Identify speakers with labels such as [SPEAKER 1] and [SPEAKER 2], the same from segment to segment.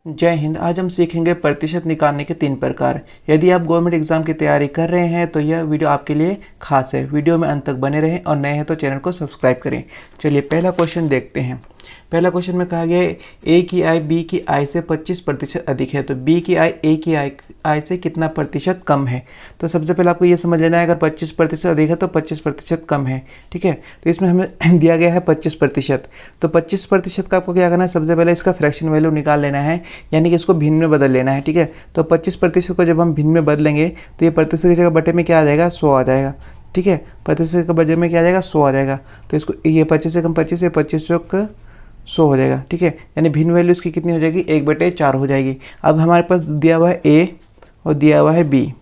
[SPEAKER 1] जय हिंद। आज हम सीखेंगे प्रतिशत निकालने के 3 प्रकार। यदि आप गवर्नमेंट एग्जाम की तैयारी कर रहे हैं तो यह वीडियो आपके लिए खास है। वीडियो में अंत तक बने रहें और नए हैं तो चैनल को सब्सक्राइब करें। चलिए पहला क्वेश्चन देखते हैं। पहला क्वेश्चन में कहा गया है ए की आय बी की आय से 25% अधिक है, तो बी की आय ए की आय से कितना प्रतिशत कम है। तो सबसे पहले आपको ये समझ लेना है, अगर 25% अधिक है तो 25% कम है। ठीक है, तो इसमें हमें दिया गया है 25%। तो 25% का आपको क्या करना है, सबसे पहले इसका फ्रैक्शन वैल्यू निकाल लेना है, यानी कि इसको भिन्न में बदल लेना है। ठीक है, तो 25% को जब हम भिन्न में बदलेंगे तो ये प्रतिशत की जगह बटे में क्या आ जाएगा, 100 आ जाएगा। ठीक है, प्रतिशत के बजे में क्या आ जाएगा, 100 आ जाएगा। तो इसको ये 25 से कम 25 है, 25 का 100 हो जाएगा। ठीक है, यानी भिन्न वैल्यू इसकी कितनी हो जाएगी, 1/4 हो जाएगी। अब हमारे पास दिया हुआ है ए और दिया हुआ है बी।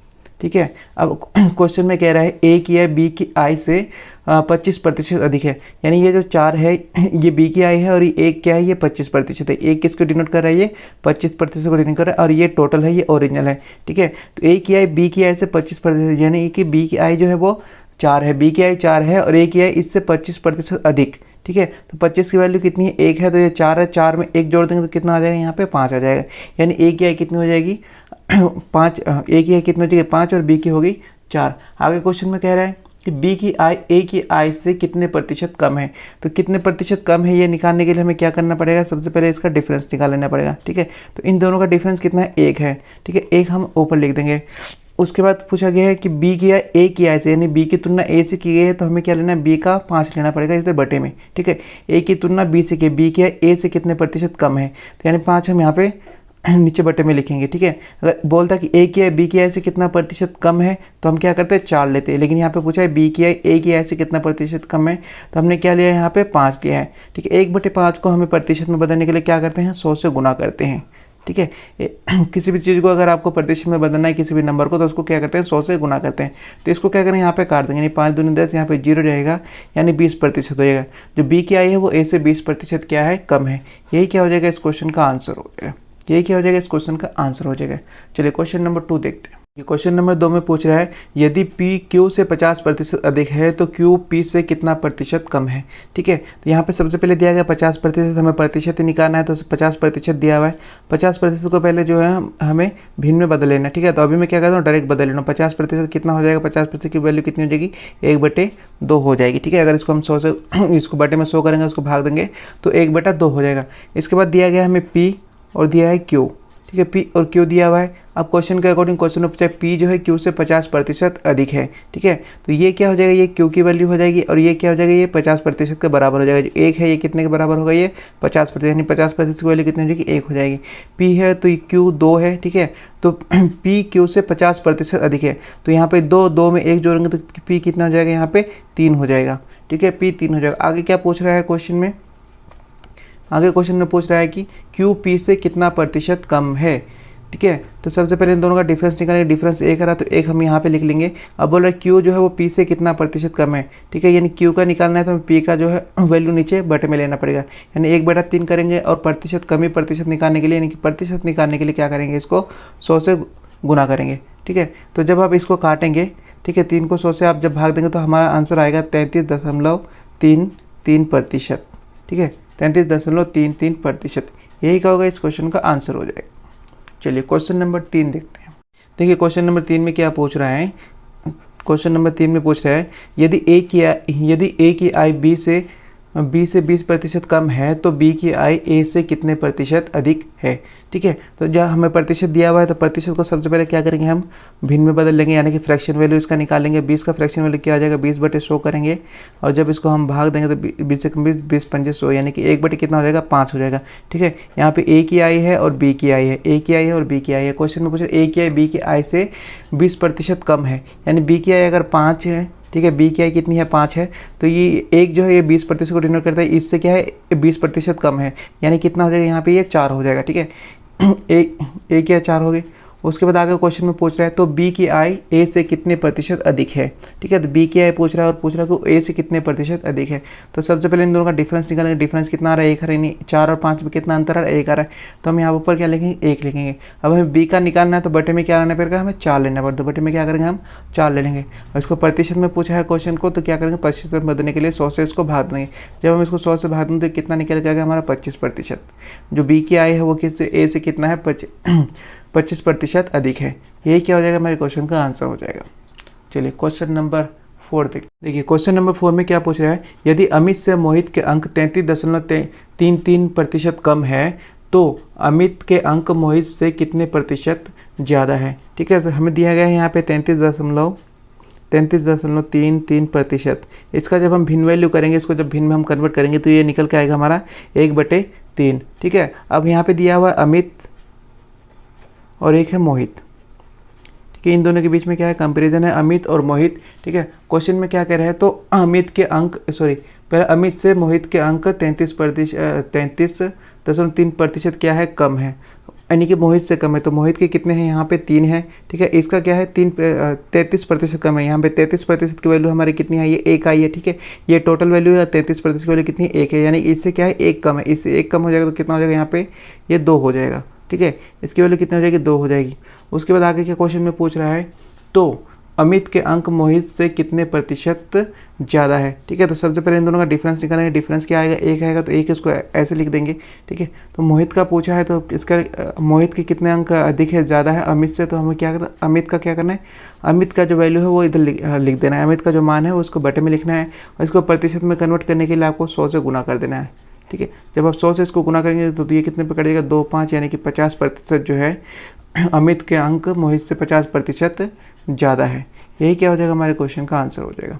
[SPEAKER 1] ठीक है, अब क्वेश्चन में कह रहा है ए की आय बी की आय से 25% अधिक है, यानी ये जो 4 है ये बी की आय है और ये एक क्या है, ये 25% है। एक किसको डिनोट कर रहा है, ये 25% को डिनोट कर रहा है और ये टोटल है, ये ओरिजिनल है। ठीक है, तो ए की आय बी की आय से 25%, यानी कि बी की आय जो है वो 4 है, बी की आय 4 है और ए की आय इससे 25% अधिक। ठीक है, तो 25 की वैल्यू कितनी है, 1 है, तो ये 4 है, 4 में 1 जोड़ देंगे तो कितना आ जाएगा, यहाँ पे 5 आ जाएगा। यानी ए की आय कितनी हो जाएगी 5, ए की आय कितनी हो जाएगी 5 और बी की होगी 4। आगे क्वेश्चन में कह रहा है कि बी की आय ए की आय से कितने प्रतिशत कम है। तो कितने प्रतिशत कम है ये निकालने के लिए हमें क्या करना पड़ेगा, सबसे पहले इसका डिफरेंस निकाल लेना पड़ेगा। ठीक है, तो इन दोनों का डिफरेंस कितना है, 1 है। ठीक है, 1 हम ऊपर लिख देंगे। उसके बाद पूछा गया है कि बी की आय ए की आय से, यानी बी की तुलना ए से की गई है, तो हमें क्या लेना है, बी का 5 लेना पड़ेगा इसे बटे में। ठीक है, ए की तुलना बी से की, बी की आय ए से कितने प्रतिशत कम है, तो यानी 5 हम यहाँ पे नीचे बटे में लिखेंगे। ठीक है, अगर बोलता कि ए की आय बी की आय से कितना प्रतिशत कम है तो हम क्या करते हैं, 4 लेते हैं। लेकिन यहाँ पे पूछा है बी की आय ए की आय से कितना प्रतिशत कम है, तो हमने क्या लिया है, यहाँ पे 5 लिया है। ठीक है, 1/5 को हमें प्रतिशत में बदलने के लिए क्या करते हैं, 100 से गुना करते हैं। ठीक है, किसी भी चीज़ को अगर आपको प्रतिशत में बदलना है किसी भी नंबर को, तो उसको क्या करते हैं, 100 से गुना करते हैं। तो इसको क्या करें, यहाँ पे काट देंगे, यानी 5 दूनी 10, यहाँ पे 0 रहेगा, यानी 20% हो जाएगा। जो बी की आय है वो ए से 20% क्या है, कम है। यही क्या हो जाएगा, इस क्वेश्चन का आंसर हो जाएगा। यही क्या हो जाएगा, इस क्वेश्चन का आंसर हो जाएगा। चलिए क्वेश्चन नंबर 2 देखते हैं। ये क्वेश्चन नंबर 2 में पूछ रहा है यदि P Q से 50% अधिक है तो Q P से कितना प्रतिशत कम है। ठीक है, तो यहाँ पे सबसे पहले दिया गया 50%, हमें प्रतिशत ही निकालना है, तो 50% दिया हुआ है। 50% को पहले जो है हमें भिन्न में बदल लेना है। ठीक है, तो अभी मैं क्या करता हूँ, डायरेक्ट बदल लेना। 50% कितना हो जाएगा, 50% की वैल्यू कितनी हो जाएगी, 1/2 हो जाएगी। ठीक है, अगर इसको हम 100 से इसको बटे में 100 करेंगे, उसको भाग देंगे तो 1/2 हो जाएगा। इसके बाद दिया गया हमें P और दिया है Q। ठीक है, P और Q दिया हुआ है। अब क्वेश्चन के अकॉर्डिंग क्वेश्चन में पूछा है P जो है Q से 50% अधिक है। ठीक है, तो ये क्या हो जाएगा, ये Q की वैल्यू हो जाएगी और ये क्या हो जाएगा, ये 50% के बराबर हो जाएगा। जो 1 है ये कितने के बराबर होगा, ये 50%, यानी 50% की वैल्यू कितनी हो जाएगी, 1 हो जाएगी। P है तो Q 2 है। ठीक है, तो P Q से 50% अधिक है, तो यहाँ पे 2 में 1 जोड़ेंगे तो P कितना हो जाएगा, यहाँ पे 3 हो जाएगा। ठीक है, P 3 हो जाएगा। आगे क्या पूछ रहा है क्वेश्चन में, आगे क्वेश्चन में पूछ रहा है कि Q P से कितना प्रतिशत कम है। ठीक है, तो सबसे पहले इन दोनों का डिफरेंस निकालेंगे। डिफरेंस 1 रहा तो 1 हम यहाँ पे लिख लेंगे। अब बोल रहा है Q जो है वो P से कितना प्रतिशत कम है। ठीक है, यानी Q का निकालना है तो P का जो है वैल्यू नीचे बटे में लेना पड़ेगा, यानी 1/3 करेंगे और प्रतिशत कमी प्रतिशत निकालने के लिए, यानी कि प्रतिशत निकालने के लिए क्या करेंगे, इसको 100 से गुना करेंगे। ठीक है, तो जब आप इसको काटेंगे, ठीक है, 3 को 100 से आप जब भाग देंगे तो हमारा आंसर आएगा 33.33%। ठीक है, 33.33%। यही क्या होगा, इस क्वेश्चन का आंसर हो जाएगा। चलिए क्वेश्चन नंबर 3 देखते हैं। देखिए क्वेश्चन नंबर 3 में क्या पूछ रहा है, क्वेश्चन नंबर 3 में पूछ रहा है यदि ए की आय बी से 20% कम है तो बी की आय ए से कितने प्रतिशत अधिक है। ठीक है, तो जब हमें प्रतिशत दिया हुआ है तो प्रतिशत को सबसे पहले क्या करेंगे, हम भिन्न में बदल लेंगे, यानी कि फ्रैक्शन वैल्यू इसका निकालेंगे। 20 का फ्रैक्शन वैल्यू क्या आ जाएगा, 20/100 करेंगे और जब इसको हम भाग देंगे तो 20 से 20 पंजे 100, यानी कि 1/, कितना हो जाएगा, 5 हो जाएगा। ठीक है, यहाँ पे ए की आय है और बी की आय है, ए की आय है और बी की आय है। क्वेश्चन में पूछ रहे ए की आय बी की आय से 20% कम है, यानी बी की आय अगर 5 है, ठीक है, बी की आय कितनी है, 5 है, तो ये एक जो है ये 20% को डिनोट करता है, इससे क्या है 20% कम है, यानी कितना हो जाएगा, यहाँ पे ये 4 हो जाएगा। ठीक है, एक की आय 4 हो गई। उसके बाद आगे क्वेश्चन में पूछ रहा है तो बी की आय ए से कितने प्रतिशत अधिक है। ठीक है, तो बी की आय पूछ रहा है और पूछ रहा है कि ए से कितने प्रतिशत अधिक है। तो सबसे पहले इन दोनों का डिफरेंस निकालेंगे। डिफरेंस कितना आ रहा है, 1 आ रहा है, यानी 4 और 5 में कितना अंतर आ रहा है, 1 आ रहा है। तो हम यहाँ ऊपर क्या लिखेंगे, 1 लिखेंगे। अब हमें बी का निकालना है तो बटे में क्या लेना पड़ेगा, हमें 4 लेना पड़ेगा। तो बटे में क्या करेंगे, हम 4 ले लेंगे। और इसको प्रतिशत में पूछा है क्वेश्चन को, तो क्या करेंगे, प्रतिशत में बदलने के लिए 100 से इसको भाग देंगे। जब हम इसको 100 से भाग देंगे तो कितना निकल जाएगा हमारा 25%। जो बी की आय है वो ए से कितना है, 25% अधिक है। यही क्या हो जाएगा, हमारे क्वेश्चन का आंसर हो जाएगा। चलिए क्वेश्चन नंबर 4 देखिए। क्वेश्चन नंबर 4 में क्या पूछ रहा है, यदि अमित से मोहित के अंक 33.33% कम है तो अमित के अंक मोहित से कितने प्रतिशत ज़्यादा है। ठीक है, तो हमें दिया गया है यहाँ पे 33.33% इसका जब हम भिन्न वैल्यू करेंगे, इसको जब भिन्न में हम कन्वर्ट करेंगे तो ये निकल के आएगा हमारा 1/3। ठीक है, अब यहाँ पे दिया हुआ अमित और एक है मोहित। ठीक है, इन दोनों के बीच में क्या है, कंपैरिजन है, अमित और मोहित। ठीक है, क्वेश्चन में क्या कह रहा है, तो अमित के अंक पहले अमित से मोहित के अंक 33.3% क्या है, कम है, यानी कि मोहित से कम है। तो मोहित के कितने हैं, यहाँ पे 3 है। ठीक है, इसका क्या है 33% कम है। यहाँ पे 33% की वैल्यू हमारी कितनी आई है, 1 आई है। ठीक है, ये टोटल वैल्यू है, 33% की वैल्यू कितनी, 1 है, यानी इससे क्या है 1 कम है। इससे 1 कम हो जाएगा तो कितना हो जाएगा, यहाँ पे ये 2 हो जाएगा। ठीक है, इसकी वैल्यू कितनी हो जाएगी, 2 हो जाएगी। उसके बाद आगे के क्वेश्चन में पूछ रहा है तो अमित के अंक मोहित से कितने प्रतिशत ज़्यादा है। ठीक है, तो सबसे पहले इन दोनों का डिफरेंस निकालेंगे। डिफरेंस क्या आएगा, 1 आएगा, तो 1 इसको ऐसे लिख देंगे। ठीक है, तो मोहित का पूछा है तो इसका मोहित के कितने अंक अधिक है, ज़्यादा है अमित से, तो हमें क्या करना, अमित का क्या करना है, अमित का जो वैल्यू है वो इधर लिख देना है। अमित का जो मान है उसको बटे में लिखना है और इसको प्रतिशत में कन्वर्ट करने के लिए आपको 100 से गुना कर देना है। ठीक है, जब आप 100 से इसको गुना करेंगे तो ये कितने पे कटेगा, 2 5, यानी कि 50% जो है अमित के अंक मोहित से 50% ज़्यादा है। यही क्या हो जाएगा, हमारे क्वेश्चन का आंसर हो जाएगा।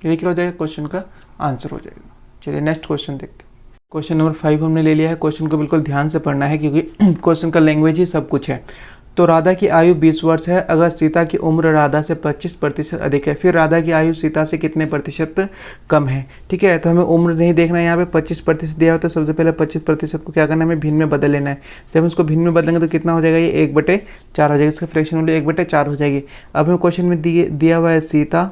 [SPEAKER 1] यही क्या हो जाएगा, क्वेश्चन का आंसर हो जाएगा। चलिए नेक्स्ट क्वेश्चन देखते हैं। क्वेश्चन नंबर 5 हमने ले लिया है। क्वेश्चन को बिल्कुल ध्यान से पढ़ना है क्योंकि क्वेश्चन का लैंग्वेज ही सब कुछ है। तो राधा की आयु 20 वर्ष है, अगर सीता की उम्र राधा से 25% अधिक है, फिर राधा की आयु सीता से कितने प्रतिशत कम है। ठीक है, तो हमें उम्र नहीं देखना है, यहाँ पे 25% दिया होता है। सबसे पहले 25% को क्या करना है, हमें भिन्न में बदल लेना है। जब हम इसको भिन्न में बदलेंगे तो कितना हो जाएगा, ये 1/4 हो जाएगा। इसका फ्रैक्शन वैल्यू 1/4 हो जाएगी। अब हमें क्वेश्चन में दिया हुआ है सीता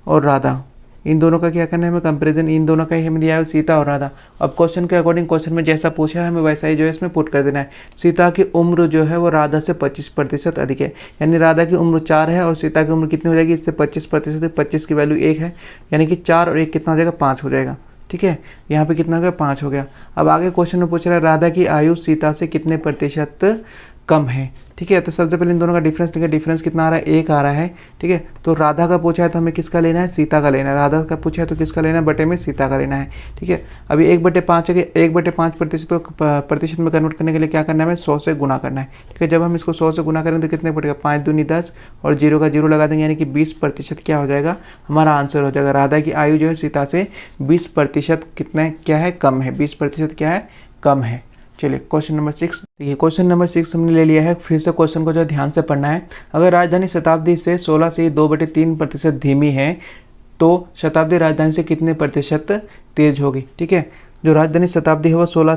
[SPEAKER 1] और राधा, इन दोनों का क्या करना है, हमें कंपैरिजन इन दोनों का ही हमें दिया है, सीता और राधा। अब क्वेश्चन के अकॉर्डिंग क्वेश्चन में जैसा पूछा है हमें वैसा ही जो है इसमें पुट कर देना है। सीता की उम्र जो है वो राधा से 25% अधिक है, यानी राधा की उम्र 4 है और सीता की उम्र कितनी हो जाएगी, इससे 25%, 25 की वैल्यू 1 है, यानी कि 4 और 1 कितना हो जाएगा, 5 हो जाएगा। ठीक है, यहाँ पे कितना हो गया, 5 हो गया। अब आगे क्वेश्चन में पूछ रहा है राधा की आयु सीता से कितने प्रतिशत कम है। ठीक है, तो सबसे पहले इन दोनों का डिफरेंस देखिए। डिफरेंस कितना आ रहा है, 1 आ रहा है। ठीक है, तो राधा का पूछा है तो हमें किसका लेना है, सीता का लेना है। राधा का पूछा है तो किसका लेना है, बटे में सीता का लेना है। ठीक है, अभी 1/5 है, 1/5% को प्रतिशत में कन्वर्ट करने के लिए क्या करना है, हमें 100 से गुना करना है। ठीक है, जब हम इसको 100 से गुना करेंगे तो कितने पड़ेगा, 5 दूनी 10 और 0 का 0 लगा देंगे, यानी कि 20% क्या हो जाएगा, हमारा आंसर हो जाएगा। राधा की आयु जो है सीता से 20% कितना क्या है, कम है, 20% क्या है, कम है। चलिए क्वेश्चन नंबर 6 देखिए। क्वेश्चन नंबर 6 हमने ले लिया है। फिर से क्वेश्चन को जो ध्यान से पढ़ना है। अगर राजधानी शताब्दी से 16 से 2/3% धीमी है तो शताब्दी राजधानी से कितने प्रतिशत तेज होगी। ठीक है, जो राजधानी शताब्दी है वो 16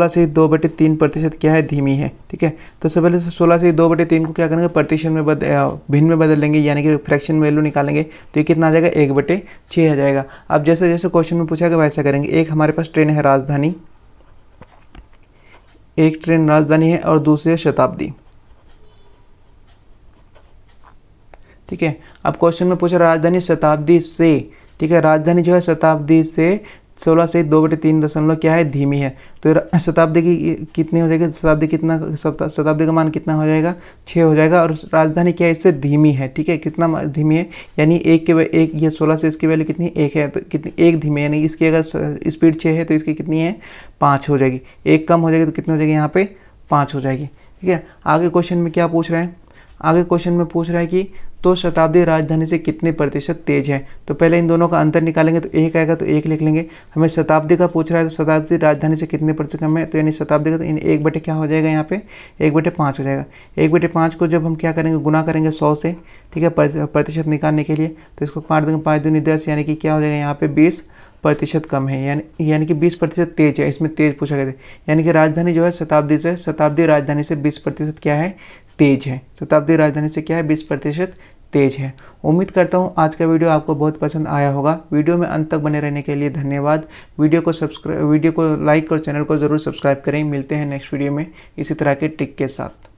[SPEAKER 1] से 2/3% क्या है, धीमी है। ठीक है, तो सबसे पहले 16 से 2/3 को क्या करेंगे, प्रतिशत में भिन्न में बदल लेंगे, यानी कि फ्रैक्शन वैल्यू निकालेंगे तो ये कितना आ जाएगा, 1/6 आ जाएगा। अब जैसे जैसे क्वेश्चन में पूछा गया वैसा करेंगे। एक हमारे पास ट्रेन है राजधानी, एक ट्रेन राजधानी है और दूसरी है शताब्दी। ठीक है, अब क्वेश्चन में पूछा राजधानी शताब्दी से, ठीक है, राजधानी जो है शताब्दी से 16 से 2/3 क्या है, धीमी है। तो शताब्दी की कितनी हो जाएगी, शताब्दी का मान कितना हो जाएगा, 6 हो जाएगा। और राजधानी क्या है, इससे धीमी है। ठीक है, कितना धीमी है, यानी एक ये 16 से इसकी वैल्यू कितनी, 1 है, तो कितनी 1 धीमी है, यानी इसकी अगर स्पीड 6 है तो इसकी कितनी है, 5 हो जाएगी। 1 कम हो जाएगी तो कितनी हो जाएगी, यहाँ पे 5 हो जाएगी। ठीक है, आगे क्वेश्चन में क्या पूछ रहे हैं, आगे क्वेश्चन में पूछ रहा है कि तो शताब्दी राजधानी से कितने प्रतिशत तेज है। तो पहले इन दोनों का अंतर निकालेंगे तो 1 आएगा तो 1 लिख लेंगे। हमें शताब्दी का पूछ रहा है तो शताब्दी राजधानी से कितने प्रतिशत कम है, तो यानी शताब्दी का तो 1 क्या हो जाएगा, यहाँ पे 1/5 हो जाएगा। 1/5 को जब हम क्या करेंगे, गुना करेंगे 100 से। ठीक है, प्रतिशत निकालने के लिए तो इसको काट देंगे, 5 दूनी 10, यानी कि क्या हो जाएगा यहाँ पे 20 प्रतिशत कम है, यानी कि 20% तेज है। इसमें तेज पूछा गया था, यानी कि राजधानी जो है शताब्दी राजधानी से 20% क्या है, तेज है। शताब्दी राजधानी से क्या है, 20% तेज है। उम्मीद करता हूँ आज का वीडियो आपको बहुत पसंद आया होगा। वीडियो में अंत तक बने रहने के लिए धन्यवाद। वीडियो को लाइक और चैनल को ज़रूर सब्सक्राइब करें। मिलते हैं नेक्स्ट वीडियो में इसी तरह के टिप के साथ।